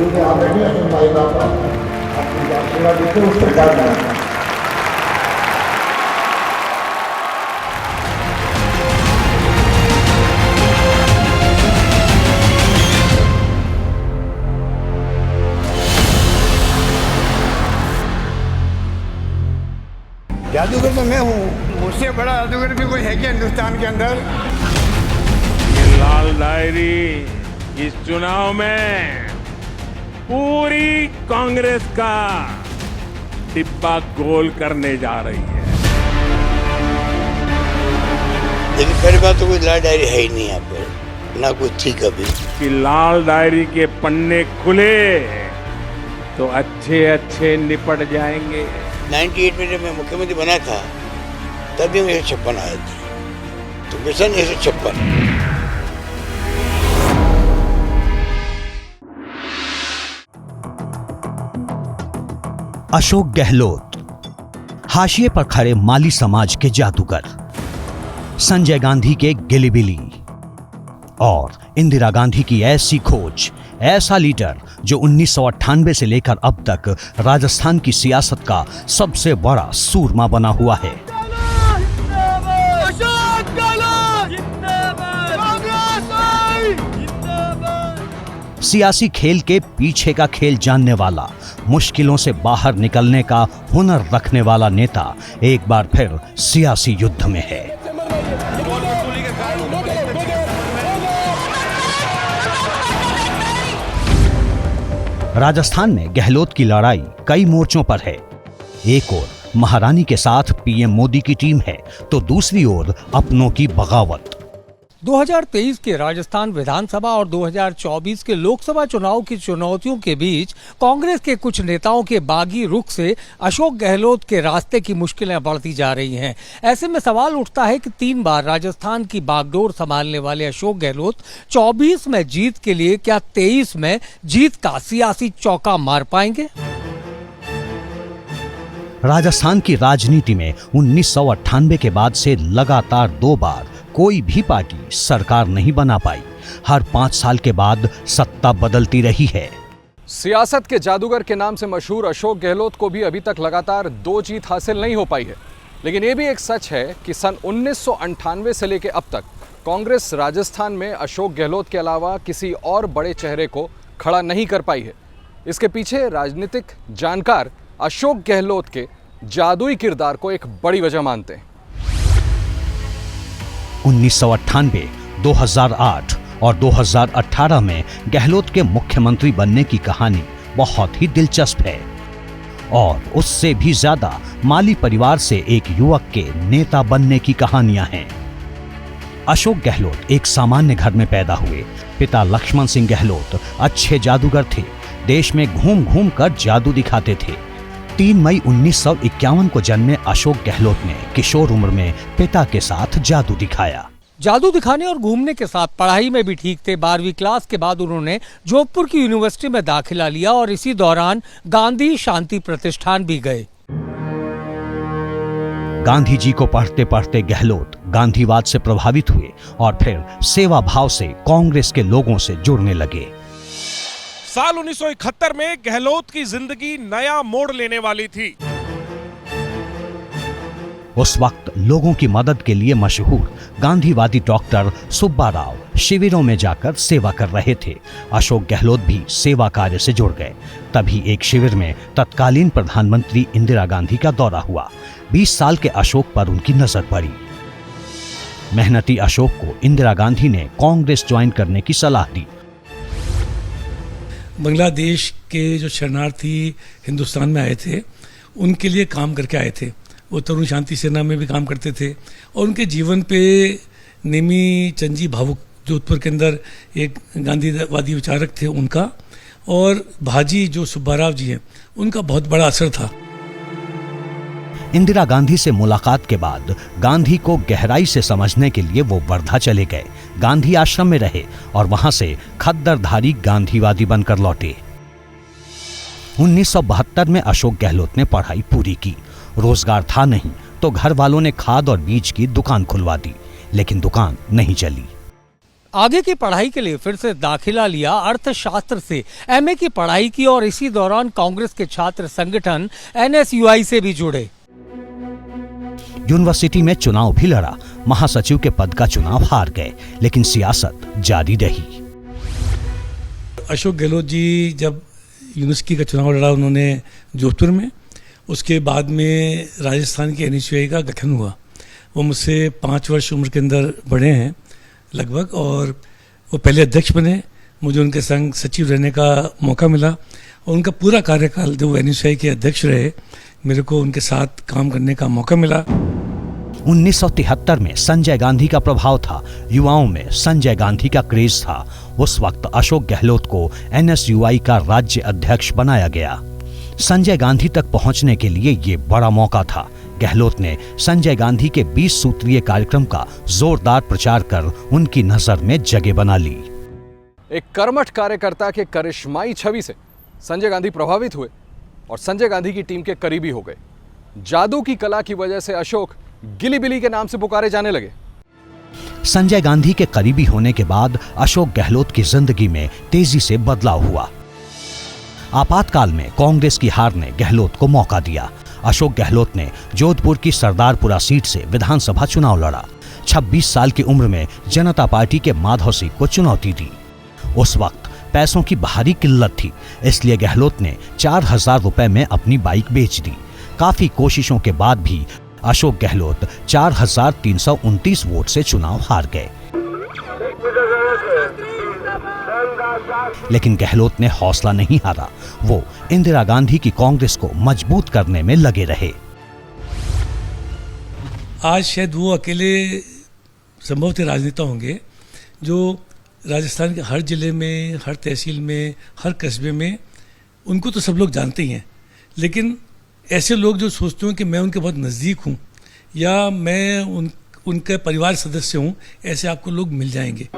इसलिए हमें भी सुनवाई का आपकी आशीर्वाद देते उस सरकार में। जादूगर तो मैं हूँ, मुझसे बड़ा जादूगर भी कोई है क्या हिंदुस्तान के अंदर? ये लाल डायरी इस चुनाव में पूरी कांग्रेस का डिब्बा गोल करने जा रही है। लेकिन पहली बात तो कोई लाल डायरी है ही नहीं यहाँ पे, ना कोई थी कभी। कि लाल डायरी के पन्ने खुले तो अच्छे अच्छे निपट जाएंगे। 98 में जब मैं मुख्यमंत्री बना था तब भी 156 आए थे, तो मिशन 156। अशोक गहलोत, हाशिए पर खड़े माली समाज के जादूगर, संजय गांधी के गिलिबिली और इंदिरा गांधी की ऐसी खोज, ऐसा लीडर जो 1998 से लेकर अब तक राजस्थान की सियासत का सबसे बड़ा सूरमा बना हुआ है। सियासी खेल के पीछे का खेल जानने वाला, मुश्किलों से बाहर निकलने का हुनर रखने वाला नेता एक बार फिर सियासी युद्ध में है। राजस्थान में गहलोत की लड़ाई कई मोर्चों पर है। एक ओर महारानी के साथ पीएम मोदी की टीम है, तो दूसरी ओर अपनों की बगावत। 2023 के राजस्थान विधानसभा और 2024 के लोकसभा चुनाव की चुनौतियों के बीच कांग्रेस के कुछ नेताओं के बागी रुख से अशोक गहलोत के रास्ते की मुश्किलें बढ़ती जा रही हैं। ऐसे में सवाल उठता है कि 3 बार राजस्थान की बागडोर संभालने वाले अशोक गहलोत 24 में जीत के लिए क्या 23 में जीत का सियासी चौका मार पाएंगे? राजस्थान की राजनीति में 1998 के बाद से लगातार 2 बार कोई भी पार्टी सरकार नहीं बना पाई। हर 5 साल के बाद सत्ता बदलती रही है। सियासत के जादूगर के नाम से मशहूर अशोक गहलोत को भी अभी तक लगातार 2 जीत हासिल नहीं हो पाई है। लेकिन ये भी एक सच है कि सन 1998 से लेकर अब तक कांग्रेस राजस्थान में अशोक गहलोत के अलावा किसी और बड़े चेहरे को खड़ा नहीं कर पाई है। इसके पीछे राजनीतिक जानकार अशोक गहलोत के जादुई किरदार को एक बड़ी वजह मानते हैं। 1998, 2008 और 2018 में गहलोत के मुख्यमंत्री बनने की कहानी बहुत ही दिलचस्प है और उससे भी ज्यादा माली परिवार से एक युवक के नेता बनने की कहानियां हैं। अशोक गहलोत एक सामान्य घर में पैदा हुए। पिता लक्ष्मण सिंह गहलोत अच्छे जादूगर थे। देश में घूम घूम कर जादू दिखाते थे। 3 मई 1951 को जन्मे अशोक गहलोत ने किशोर उम्र में पिता के साथ जादू दिखाया। जादू दिखाने और घूमने के साथ पढ़ाई में भी ठीक थे। 12वीं क्लास के बाद उन्होंने जोधपुर की यूनिवर्सिटी में दाखिला लिया और इसी दौरान गांधी शांति प्रतिष्ठान भी गए। गांधी जी को पढ़ते पढ़ते गहलोत गांधीवाद से प्रभावित हुए और फिर सेवा भाव से कांग्रेस के लोगों से जुड़ने लगे। साल 1971 में गहलोत की जिंदगी नया मोड़ लेने वाली थी। उस वक्त लोगों की मदद के लिए मशहूर गांधीवादी डॉक्टर सुब्बा राव शिविरों में जाकर सेवा कर रहे थे। अशोक गहलोत भी सेवा कार्य से जुड़ गए। तभी एक शिविर में तत्कालीन प्रधानमंत्री इंदिरा गांधी का दौरा हुआ। 20 साल के अशोक पर उनकी नजर पड़ी। मेहनती अशोक को इंदिरा गांधी ने कांग्रेस ज्वाइन करने की सलाह दी। बांग्लादेश के जो शरणार्थी हिंदुस्तान में आए थे उनके लिए काम करके आए थे। वो तरुण शांति सेना में भी काम करते थे और उनके जीवन पे नेमी चंद भावुक जोधपुर के अंदर एक गांधीवादी विचारक थे उनका, और भाजी जो सुब्बाराव जी हैं उनका बहुत बड़ा असर था। इंदिरा गांधी से मुलाकात के बाद गांधी को गहराई से समझने के लिए वो वर्धा चले गए। गांधी आश्रम में रहे और वहां से खद्दरधारी गांधीवादी बनकर लौटे। 1972 में अशोक गहलोत ने पढ़ाई पूरी की। रोजगार था नहीं तो घर वालों ने खाद और बीज की दुकान खुलवा दी, लेकिन दुकान नहीं चली। आगे की पढ़ाई के लिए फिर से दाखिला लिया, अर्थशास्त्र से एमए की पढ़ाई की और इसी दौरान कांग्रेस के छात्र संगठन NSUI से भी जुड़े। यूनिवर्सिटी में चुनाव भी लड़ा, महासचिव के पद का चुनाव हार गए, लेकिन सियासत जारी रही। अशोक गहलोत जी जब यूनिवर्सिटी का चुनाव लड़ा उन्होंने जोधपुर में, उसके बाद में राजस्थान के NSUI का गठन हुआ। वो मुझसे 5 वर्ष उम्र के अंदर बड़े हैं लगभग, और वो पहले अध्यक्ष बने। मुझे उनके संग सचिव रहने का मौका मिला और उनका पूरा कार्यकाल जो NSUI के अध्यक्ष रहे, मेरे को उनके साथ काम करने का मौका मिला। 1973 में संजय गांधी का प्रभाव था, युवाओं में संजय गांधी का क्रेज था। उस वक्त अशोक गहलोत को NSUI का राज्य अध्यक्ष बनाया गया। संजय गांधी तक पहुंचने के लिए ये बड़ा मौका था। गहलोत ने संजय गांधी के 20 सूत्रीय कार्यक्रम का जोरदार प्रचार कर उनकी नजर में जगह बना ली। एक कर्मठ कार्यकर्ता के करिश्माई छवि से संजय गांधी प्रभावित हुए और संजय गांधी की टीम के करीबी हो गए। जादू की कला की वजह से अशोक गिली बिली के नाम से पुकारे जाने लगे। संजय गांधी के करीबी होने के बाद अशोक गहलोत की जिंदगी में तेजी से बदलाव हुआ। आपातकाल में कांग्रेस की हार ने गहलोत को मौका दिया। अशोक गहलोत ने जोधपुर की सरदारपुरा सीट से विधानसभा चुनाव लड़ा। 26 साल की उम्र में जनता पार्टी के माधव सिंह को चुनौती दी। उस वक्त पैसों की भारी किल्लत थी, इसलिए गहलोत ने 4000 रुपए में अपनी बाइक बेच दी। काफी कोशिशों के बाद भी अशोक गहलोत 4329 वोट से चुनाव हार गए। लेकिन गहलोत ने हौसला नहीं हारा। वो इंदिरा गांधी की कांग्रेस को मजबूत करने में लगे रहे। आज शायद वो अकेले संभवतः राजनेता होंगे जो राजस्थान के हर जिले में, हर तहसील में, हर कस्बे में, उनको तो सब लोग जानते ही हैं, लेकिन ऐसे लोग जो सोचते हैं कि मैं उनके बहुत नज़दीक हूँ या मैं उनके परिवार सदस्य हूँ, ऐसे आपको लोग मिल जाएंगे।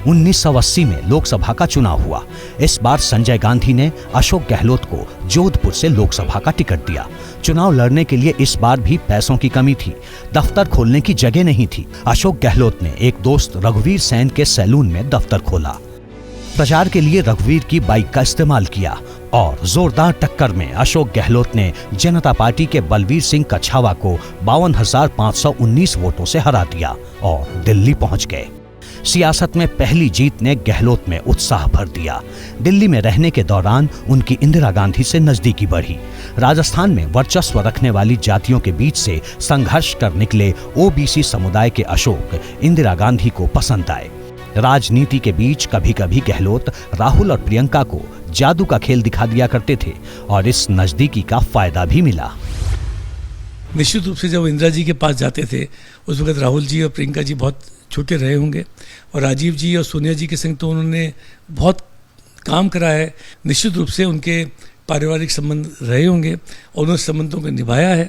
1980 में लोकसभा का चुनाव हुआ। इस बार संजय गांधी ने अशोक गहलोत को जोधपुर से लोकसभा का टिकट दिया। चुनाव लड़ने के लिए इस बार भी पैसों की कमी थी, दफ्तर खोलने की जगह नहीं थी। अशोक गहलोत ने एक दोस्त रघुवीर सेन के सैलून में दफ्तर खोला। प्रचार के लिए रघुवीर की बाइक का इस्तेमाल किया और जोरदार टक्कर में अशोक गहलोत ने जनता पार्टी के बलवीर सिंह कछावा को 52,519 वोटों से हरा दिया और दिल्ली पहुंच गए। सियासत में पहली जीत ने गहलोत में उत्साह भर दिया। दिल्ली में रहने के दौरान उनकी इंदिरा गांधी से नजदीकी बढ़ी। राजस्थान में वर्चस्व रखने वाली जातियों के बीच से संघर्ष कर निकले ओबीसी समुदाय के अशोक इंदिरा गांधी को पसंद आए। राजनीति के बीच कभी कभी गहलोत राहुल और प्रियंका को जादू का खेल दिखा दिया करते थे और इस नजदीकी का फायदा भी मिला। निश्चित रूप से जब इंदिरा जी के पास जाते थे उस वक्त राहुल जी और प्रियंका जी बहुत छोटे रहे होंगे और राजीव जी और सोनिया जी के संग तो उन्होंने बहुत काम करा है। निश्चित रूप से उनके पारिवारिक संबंध रहे होंगे और उन संबंधों को निभाया है।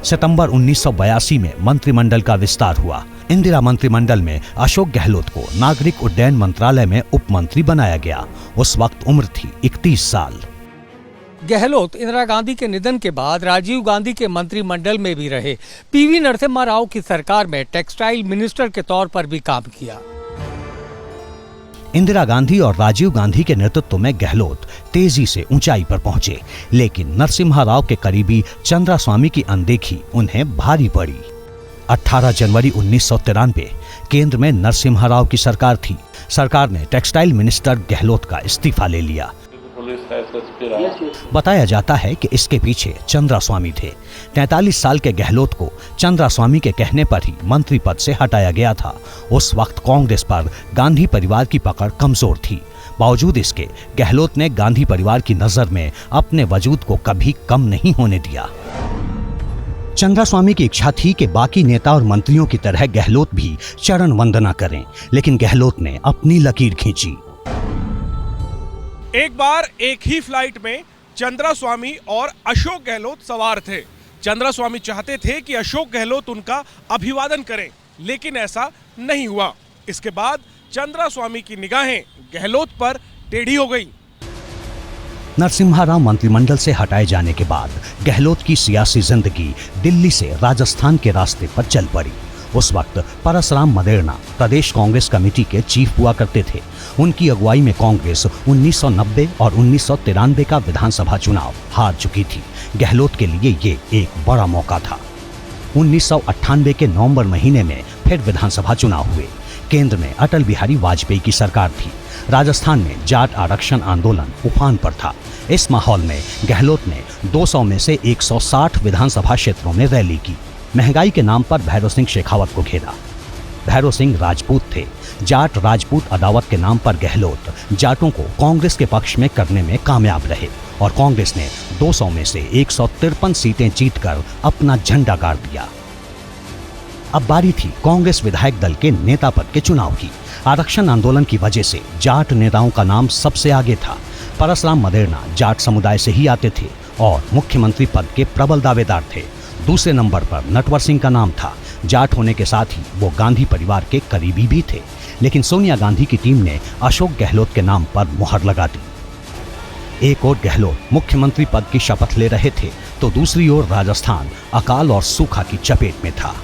सितंबर 1982 में मंत्रिमंडल का विस्तार हुआ। इंदिरा मंत्रिमंडल में अशोक गहलोत को नागरिक उड्डयन मंत्रालय में उप मंत्री बनाया गया। उस वक्त उम्र थी 31 साल। गहलोत इंदिरा गांधी के निधन के बाद राजीव गांधी के मंत्रिमंडल में भी रहे। पीवी नरसिम्हा राव की सरकार में टेक्सटाइल मिनिस्टर के तौर पर भी काम किया। इंदिरा गांधी और राजीव गांधी के नेतृत्व में गहलोत तेजी से ऊंचाई पर पहुंचे, लेकिन नरसिम्हा राव के करीबी चंद्रास्वामी की अनदेखी उन्हें भारी पड़ी। 18 जनवरी 1993 केंद्र में नरसिम्हा राव की सरकार थी। सरकार ने टेक्सटाइल मिनिस्टर गहलोत का इस्तीफा ले लिया। बताया जाता है कि इसके पीछे चंद्रास्वामी थे। 43 साल के गहलोत को चंद्रास्वामी के कहने पर ही मंत्री पद से हटाया गया था। उस वक्त कांग्रेस पर गांधी परिवार की पकड़ कमजोर थी। बावजूद इसके गहलोत ने गांधी परिवार की नजर में अपने वजूद को कभी कम नहीं होने दिया। चंद्रास्वामी की इच्छा थी कि बाकी नेता और मंत्रियों की तरह गहलोत भी चरण वंदना करें, लेकिन गहलोत ने अपनी लकीर खींची। एक बार एक ही फ्लाइट में चंद्रास्वामी और अशोक गहलोत सवार थे। चंद्रास्वामी चाहते थे कि अशोक गहलोत उनका अभिवादन करें, लेकिन ऐसा नहीं हुआ। इसके बाद चंद्रास्वामी की निगाहें गहलोत पर टेढ़ी हो गई। नरसिम्हा राव मंत्रिमंडल से हटाए जाने के बाद गहलोत की सियासी जिंदगी दिल्ली से राजस्थान के रास्ते पर चल पड़ी। उस वक्त परसराम मदेरणा प्रदेश कांग्रेस कमेटी के चीफ हुआ करते थे। उनकी अगुवाई में कांग्रेस 1990 और 1993 का विधानसभा चुनाव हार चुकी थी। गहलोत के लिए ये एक बड़ा मौका था। 1998 के नवंबर महीने में फिर विधानसभा चुनाव हुए। केंद्र में अटल बिहारी वाजपेयी की सरकार थी। राजस्थान में जाट आरक्षण आंदोलन उफान पर था। इस माहौल में गहलोत ने 200 में से 160 विधानसभा क्षेत्रों में रैली की। महंगाई के नाम पर भैरव सिंह शेखावत को घेरा। भैरव सिंह राजपूत थे। जाट राजपूत अदावत के नाम पर गहलोत जाटों को कांग्रेस के पक्ष में करने में कामयाब रहे और कांग्रेस ने 200 में से 153 सीटें जीतकर अपना झंडा गाड़ दिया। अब बारी थी कांग्रेस विधायक दल के नेता पद के चुनाव की। आरक्षण आंदोलन की वजह से जाट नेताओं का नाम सबसे आगे था। परसराम मदेरणा जाट समुदाय से ही आते थे और मुख्यमंत्री पद के प्रबल दावेदार थे। दूसरे नंबर पर नटवर सिंह का नाम था। जाट होने के साथ ही वो गांधी परिवार के करीबी भी थे। लेकिन सोनिया गांधी की टीम ने अशोक गहलोत के नाम पर मुहर लगा दी। एक ओर गहलोत मुख्यमंत्री पद की शपथ ले रहे थे तो दूसरी ओर राजस्थान अकाल और सूखा की चपेट में था।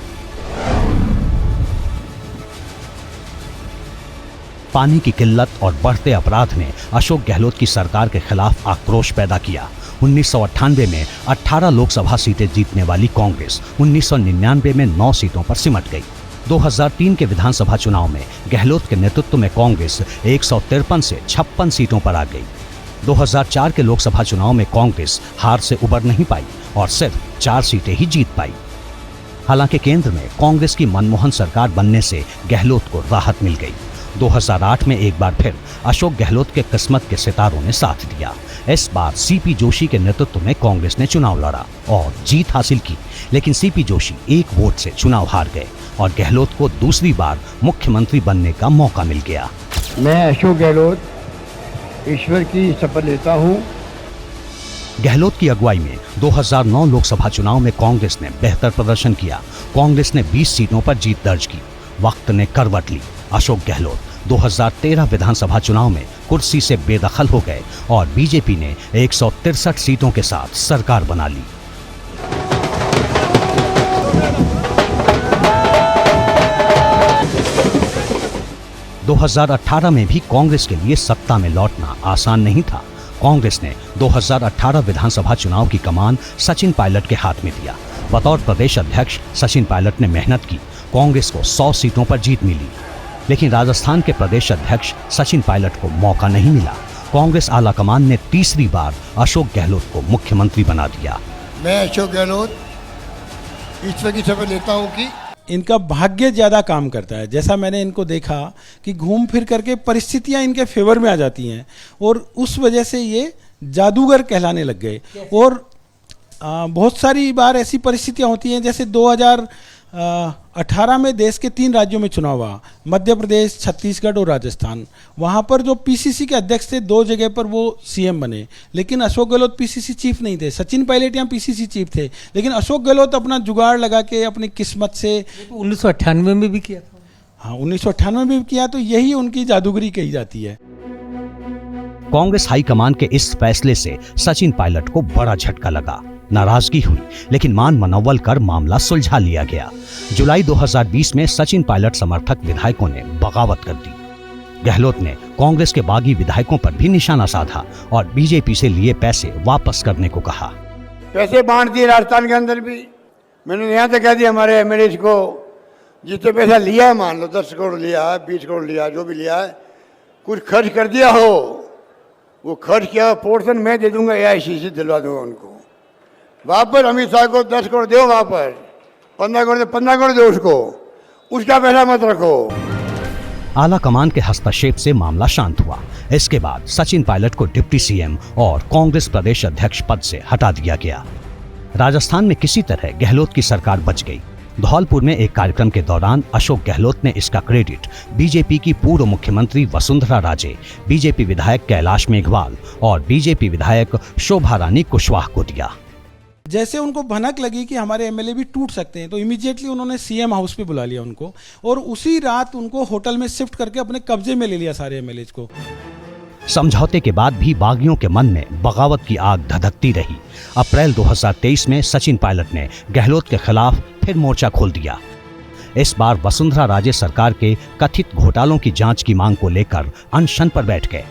पानी की किल्लत और बढ़ते अपराध ने अशोक गहलोत की सरकार के खिलाफ आक्रोश पैदा किया। 1998 में 18 लोकसभा सीटें जीतने वाली कांग्रेस 1999 में 9 सीटों पर सिमट गई। 2003 के विधानसभा चुनाव में गहलोत के नेतृत्व में कांग्रेस 153 से 56 सीटों पर आ गई। 2004 के लोकसभा चुनाव में कांग्रेस हार से उबर नहीं पाई और सिर्फ 4 सीटें ही जीत पाई। हालांकि केंद्र में कांग्रेस की मनमोहन सरकार बनने से गहलोत को राहत मिल गई। 2008 में एक बार फिर अशोक गहलोत के किस्मत के सितारों ने साथ दिया। इस बार सीपी जोशी के नेतृत्व में कांग्रेस ने चुनाव लड़ा और जीत हासिल की। लेकिन सीपी जोशी एक वोट से चुनाव हार गए और गहलोत को दूसरी बार मुख्यमंत्री बनने का मौका मिल गया। मैं अशोक गहलोत ईश्वर की शपथ लेता हूँ। गहलोत की अगुवाई में 2009 लोकसभा चुनाव में कांग्रेस ने बेहतर प्रदर्शन किया। कांग्रेस ने 20 सीटों पर जीत दर्ज की। वक्त ने करवट ली। अशोक गहलोत 2013 विधानसभा चुनाव में कुर्सी से बेदखल हो गए और बीजेपी ने 163 सीटों के साथ सरकार बना ली। – 2018 में भी कांग्रेस के लिए सत्ता में लौटना आसान नहीं था। कांग्रेस ने 2018 विधानसभा चुनाव की कमान सचिन पायलट के हाथ में दिया। बतौर प्रदेश अध्यक्ष सचिन पायलट ने मेहनत की। कांग्रेस को 100 सीटों पर जीत मिली। लेकिन राजस्थान के प्रदेश अध्यक्ष सचिन पायलट को मौका नहीं मिला। कांग्रेस आलाकमान ने तीसरी बार अशोक गहलोत को मुख्यमंत्री बना दिया। मैं अशोक गहलोत ईश्वर की शपथ लेता हूँ कि इनका भाग्य ज़्यादा काम करता है। जैसा मैंने इनको देखा कि घूम फिर करके परिस्थितियाँ इनके फेवर में आ जाती हैं और उस वजह से ये जादूगर कहलाने लग गए। और बहुत सारी बार ऐसी परिस्थितियाँ होती हैं, जैसे 2018 में देश के 3 राज्यों में चुनाव हुआ, मध्य प्रदेश, छत्तीसगढ़ और राजस्थान। वहाँ पर जो पीसीसी के अध्यक्ष थे 2 जगह पर वो सीएम बने, लेकिन अशोक गहलोत पीसीसी चीफ नहीं थे। सचिन पायलट यहाँ पीसीसी चीफ थे, लेकिन अशोक गहलोत अपना जुगाड़ लगा के अपनी किस्मत से 1998 में भी किया था। हाँ, 1998 में भी किया, तो यही उनकी जादूगरी कही जाती है। कांग्रेस हाईकमान के इस फैसले से सचिन पायलट को बड़ा झटका लगा। नाराजगी हुई, लेकिन मान मनौवल कर मामला सुलझा लिया गया। जुलाई 2020 में सचिन पायलट समर्थक विधायकों ने बगावत कर दी। गहलोत ने कांग्रेस के बागी विधायकों पर भी निशाना साधा और बीजेपी से लिए पैसे वापस करने को कहा। पैसे बांट दिए राजस्थान के अंदर भी। मैंने यहाँ तक कह दिया हमारे एमएलए को, जितने पैसा लिया है, मान लो 10 करोड़ लिया है, 20 करोड़ लिया, जो भी लिया है, कुछ खर्च कर दिया हो, वो खर्च किया पोर्शन मैं दे दूंगा, AICC दिलवा दूंगा उनको। वापस अमित शाह को 10 करोड़ दो, वापस 15 करोड़ दो उसको, उसका पैसा मत रखो। आला कमान के हस्तक्षेप से मामला शांत हुआ। इसके बाद सचिन पायलट को डिप्टी सीएम और कांग्रेस प्रदेश अध्यक्ष पद से हटा दिया गया। राजस्थान में किसी तरह गहलोत की सरकार बच गई। धौलपुर में एक कार्यक्रम के दौरान अशोक गहलोत ने इसका क्रेडिट बीजेपी की पूर्व मुख्यमंत्री वसुंधरा राजे, बीजेपी विधायक कैलाश मेघवाल और बीजेपी विधायक शोभा रानी कुशवाहा को दिया। जैसे उनको भनक लगी कि हमारे एमएलए भी टूट सकते हैं, तो इमीडिएटली उन्होंने सीएम हाउस पे बुला लिया उनको और उसी रात उनको होटल में शिफ्ट करके अपने कब्जे में ले लिया सारे एमएलए को। समझौते के बाद भी बागियों के मन में बगावत की आग धधकती रही। अप्रैल 2023 में सचिन पायलट ने गहलोत के खिलाफ फिर मोर्चा खोल दिया। इस बार वसुंधरा राजे सरकार के कथित घोटालों की जांच की मांग को लेकर अनशन पर बैठ गए।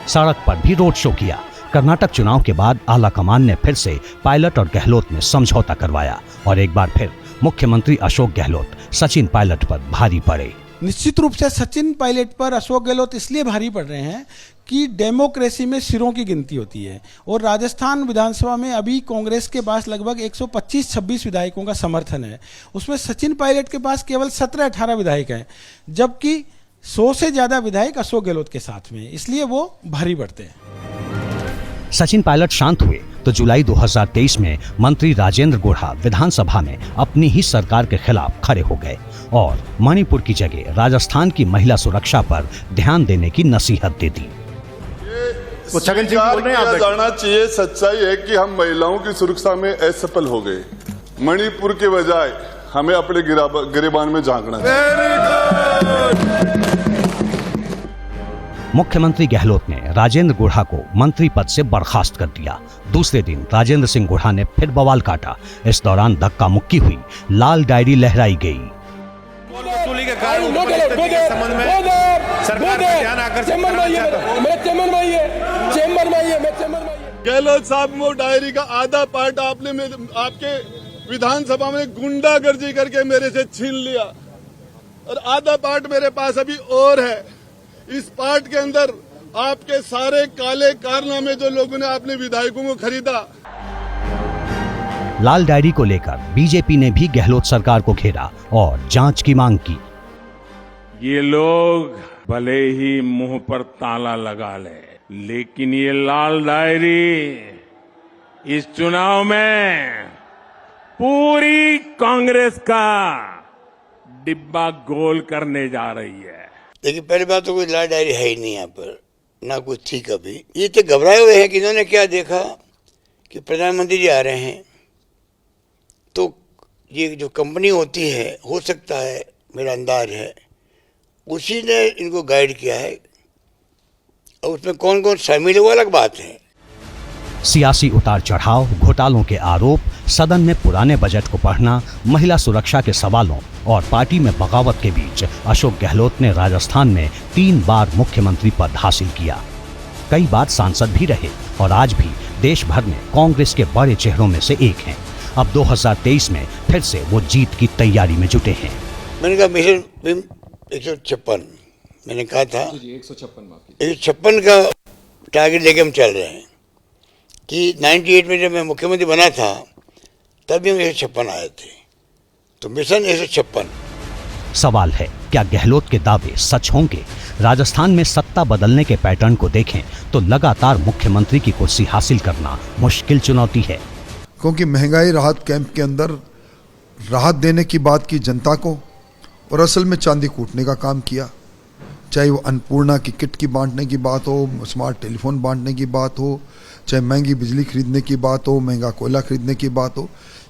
सड़क पर भी रोड शो किया। कर्नाटक चुनाव के बाद आला कमान ने फिर से पायलट और गहलोत में समझौता करवाया और एक बार फिर मुख्यमंत्री अशोक गहलोत सचिन पायलट पर भारी पड़े। निश्चित रूप से सचिन पायलट पर अशोक गहलोत इसलिए भारी पड़ रहे हैं कि डेमोक्रेसी में सिरों की गिनती होती है और राजस्थान विधानसभा में अभी कांग्रेस के पास लगभग 125-26 विधायकों का समर्थन है। उसमें सचिन पायलट के पास केवल 17-18 विधायक हैं, जबकि 100 से ज्यादा विधायक अशोक गहलोत के साथ में, इसलिए वो भारी पड़ते हैं। सचिन पायलट शांत हुए तो जुलाई 2023 में मंत्री राजेंद्र गुढ़ा विधानसभा में अपनी ही सरकार के खिलाफ खड़े हो गए और मणिपुर की जगह राजस्थान की महिला सुरक्षा पर ध्यान देने की नसीहत दे दी। जाना चाहिए, सच्चाई है कि हम महिलाओं की सुरक्षा में असफल हो गए। मणिपुर के बजाय हमें अपने गिरेबान में झांकना चाहिए। मुख्यमंत्री गहलोत ने राजेंद्र गुढ़ा को मंत्री पद से बर्खास्त कर दिया। दूसरे दिन राजेंद्र सिंह गुढ़ा ने फिर बवाल काटा। इस दौरान धक्का मुक्की हुई, लाल डायरी लहराई गई। वसूली के कारण संबंध में सरकार का ध्यान आकर्षित करना चाहता हूं। गहलोत साहब, वो डायरी का आधा पार्ट आपने आपके विधानसभा में गुंडागर्दी करके मेरे से छीन लिया और आधा पार्ट मेरे पास अभी और है। इस पार्ट के अंदर आपके सारे काले कारनामे जो लोगों ने आपने विधायकों को खरीदा। लाल डायरी को लेकर बीजेपी ने भी गहलोत सरकार को घेरा और जांच की मांग की। ये लोग भले ही मुंह पर ताला लगा ले, लेकिन ये लाल डायरी इस चुनाव में पूरी कांग्रेस का डिब्बा गोल करने जा रही है। देखिए, पहली बात तो कोई लाल डायरी है ही नहीं यहाँ पर, ना कुछ थी कभी। ये तो घबराए हुए हैं कि इन्होंने क्या देखा कि प्रधानमंत्री जी आ रहे हैं, तो ये जो कंपनी होती है, हो सकता है, मेरा अंदाज है, उसी ने इनको गाइड किया है। और उसमें कौन कौन शामिल है वो अलग बात है। सियासी उतार चढ़ाव, घोटालों के आरोप, सदन में पुराने बजट को पढ़ना, महिला सुरक्षा के सवालों और पार्टी में बगावत के बीच अशोक गहलोत ने राजस्थान में 3 बार मुख्यमंत्री पद हासिल किया। कई बार सांसद भी रहे और आज भी देश भर में कांग्रेस के बड़े चेहरों में से एक हैं। अब 2023 में फिर से वो जीत की तैयारी में जुटे हैं। मैंने कहा मिशन 156, मैंने कहा था 156 का टारगेट लेके हम चल रहे हैं कि 98 में जब मैं मुख्यमंत्री बना था तभी हम 156 आए थे, तो मिशन 156। सवाल है, क्या गहलोत के दावे सच होंगे? राजस्थान में सत्ता बदलने के पैटर्न को देखें तो लगातार मुख्यमंत्री की कुर्सी हासिल करना मुश्किल चुनौती है। क्योंकि महंगाई राहत कैंप के अंदर राहत देने की बात की जनता को और असल में चांदी कूटने का काम किया। चाहे वो अन्नपूर्णा की किट की बांटने की बात हो, स्मार्ट टेलीफोन बांटने की बात हो, चाहे महंगी बिजली खरीदने की बात हो, महंगा कोयला खरीदने की बात हो,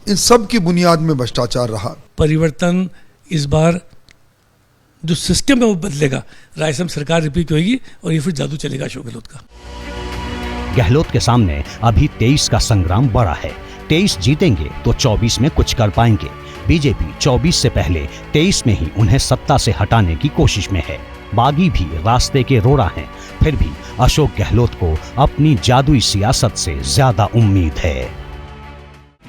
इन सब की बुनियाद में भ्रष्टाचार रहा। परिवर्तन इस बार जो सिस्टम है वो बदलेगा, रायसम सरकार रिपीट होगी और ये फिर जादू चलेगा अशोक गहलोत का। गहलोत के सामने अभी 23 का संग्राम बड़ा है। 23 जीतेंगे तो 24 में कुछ कर पाएंगे। बीजेपी 24 से पहले 23 में ही उन्हें सत्ता से हटाने की कोशिश में है। बागी भी रास्ते के रोड़ा हैं। फिर भी अशोक गहलोत को अपनी जादुई सियासत से ज्यादा उम्मीद है।